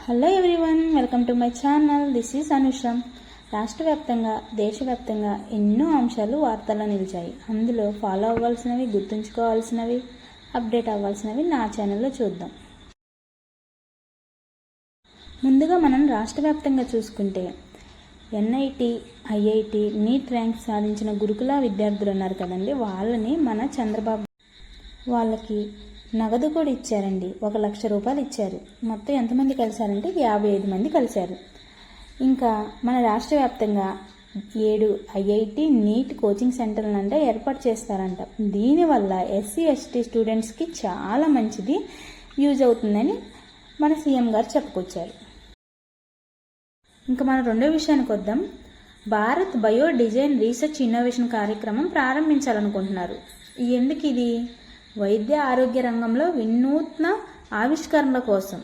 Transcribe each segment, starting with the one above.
Hello everyone, welcome to my channel. This is Anusha. రాష్ట్ర వ్యాప్తంగా దేశవ్యాప్తంగా ఎన్నో అంశాలు వార్తల్లో నిలిచాయి. అందులో ఫాలో అవ్వాల్సినవి, గుర్తుంచుకోవాల్సినవి, అప్డేట్ అవ్వాల్సినవి నా ఛానల్లో చూద్దాం. ముందుగా మనం రాష్ట్ర వ్యాప్తంగా చూసుకుంటే ఎన్ఐటి, ఐఐటి, నీట్ ర్యాంక్ సాధించిన గురుకుల విద్యార్థులు ఉన్నారు కదండి, వాళ్ళని మన చంద్రబాబు వాళ్ళకి నగదు కూడా ఇచ్చారండి. 1,00,000 రూపాయలు ఇచ్చారు. మొత్తం ఎంతమంది కలిశారంటే 55 మంది కలిశారు. ఇంకా మన రాష్ట్ర వ్యాప్తంగా 7 ఐఐటి, నీట్ కోచింగ్ సెంటర్లు ఏర్పాటు చేస్తారంట. దీనివల్ల ఎస్సీ, ఎస్టీ స్టూడెంట్స్కి చాలా మంచిది యూజ్ అవుతుందని మన సీఎం గారు చెప్పుకొచ్చారు. ఇంకా మన రెండో విషయానికి వద్దాం. Bharat bio design research innovation కార్యక్రమం ప్రారంభించాలనుకుంటున్నారు. ఎందుకు ఇది? వైద్య ఆరోగ్య రంగంలో వినూత్న ఆవిష్కరణల కోసం.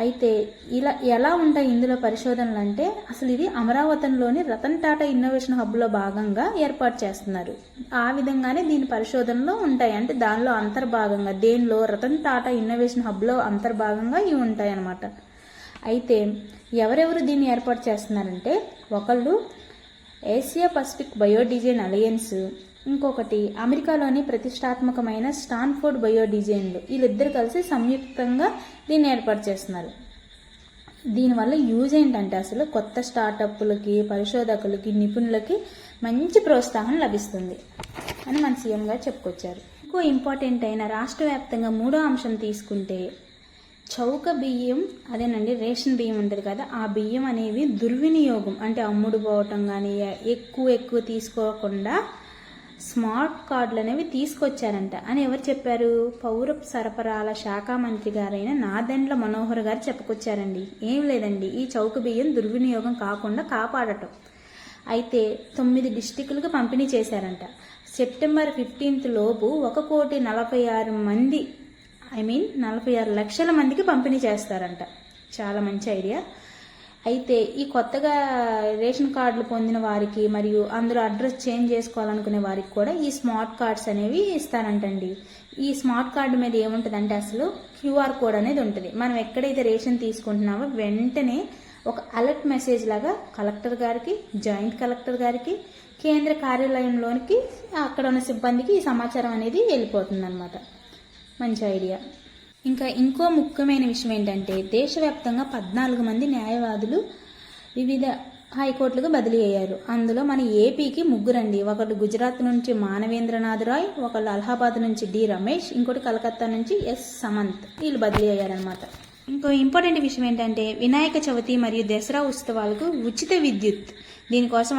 అయితే ఇలా ఎలా ఉంటాయి ఇందులో పరిశోధనలు అంటే, అసలు ఇది అమరావతిలోని రతన్ టాటా ఇన్నోవేషన్ హబ్లో భాగంగా ఏర్పాటు చేస్తున్నారు. ఆ విధంగానే దీని పరిశోధనలో ఉంటాయి. అంటే దానిలో అంతర్భాగంగా, దేనిలో రతన్ టాటా ఇన్నోవేషన్ హబ్లో అంతర్భాగంగా ఇవి ఉంటాయి అన్నమాట. అయితే ఎవరెవరు దీన్ని ఏర్పాటు చేస్తున్నారంటే, ఒకళ్ళు ఏషియా పసిఫిక్ బయోడిజైన్ అలయన్స్, ఇంకొకటి అమెరికాలోని ప్రతిష్టాత్మకమైన స్టాన్ఫోర్డ్ బయోడిజైన్లు. వీళ్ళిద్దరు కలిసి సంయుక్తంగా దీన్ని ఏర్పాటు చేస్తున్నారు. దీనివల్ల యూజ్ ఏంటంటే, అసలు కొత్త స్టార్టప్లకి, పరిశోధకులకి, నిపుణులకి మంచి ప్రోత్సాహం లభిస్తుంది అని మన సీఎం గారు చెప్పుకొచ్చారు. ఇంకో ఇంపార్టెంట్ అయిన రాష్ట్ర వ్యాప్తంగా మూడో అంశం తీసుకుంటే, చౌక బియ్యం, అదేనండి రేషన్ బియ్యం ఉంటుంది కదా, ఆ బియ్యం అనేవి దుర్వినియోగం అంటే అమ్ముడు పోవటం కానీ ఎక్కువ తీసుకోకుండా స్మార్ట్ కార్డులు అనేవి తీసుకొచ్చారంట అని ఎవరు చెప్పారు? పౌర సరఫరాల శాఖ మంత్రి గారైన నాదెండ్ల మనోహర్ గారు చెప్పుకొచ్చారండి. ఏం లేదండి, ఈ చౌక బియ్యం దుర్వినియోగం కాకుండా కాపాడటం. అయితే 9 డిస్టిక్లకు పంపిణీ చేశారంట. సెప్టెంబర్ 15 లోపు 1,46 మంది 46 లక్షల మందికి పంపిణీ చేస్తారంట. చాలా మంచి ఐడియా. అయితే ఈ కొత్తగా రేషన్ కార్డులు పొందిన వారికి మరియు అందులో అడ్రస్ చేంజ్ చేసుకోవాలనుకునే వారికి కూడా ఈ స్మార్ట్ కార్డ్స్ అనేవి ఇస్తారంటండి. ఈ స్మార్ట్ కార్డు మీద ఏముంటుందంటే, అసలు క్యూఆర్ కోడ్ అనేది ఉంటుంది. మనం ఎక్కడైతే రేషన్ తీసుకుంటున్నామో వెంటనే ఒక అలర్ట్ మెసేజ్ లాగా కలెక్టర్ గారికి, జాయింట్ కలెక్టర్ గారికి, కేంద్ర కార్యాలయంలోనికి అక్కడ ఉన్న సిబ్బందికి ఈ సమాచారం అనేది వెళ్ళిపోతుంది అన్నమాట. మంచి ఐడియా. ఇంకా ఇంకో ముఖ్యమైన విషయం ఏంటంటే, దేశవ్యాప్తంగా 14 మంది న్యాయవాదులు వివిధ హైకోర్టులకు బదిలీ అయ్యారు. అందులో మన ఏపీకి 3 అండి. ఒకళ్ళు గుజరాత్ నుంచి మానవేంద్రనాథ్ రాయ్, ఒకళ్ళు అలహాబాద్ నుంచి డి రమేష్, ఇంకోటి కలకత్తా నుంచి ఎస్ సమంత్. వీళ్ళు బదిలీ అయ్యారనమాట. ఇంకో ఇంపార్టెంట్ విషయం ఏంటంటే, వినాయక చవితి మరియు దసరా ఉత్సవాలకు ఉచిత విద్యుత్. దీనికోసం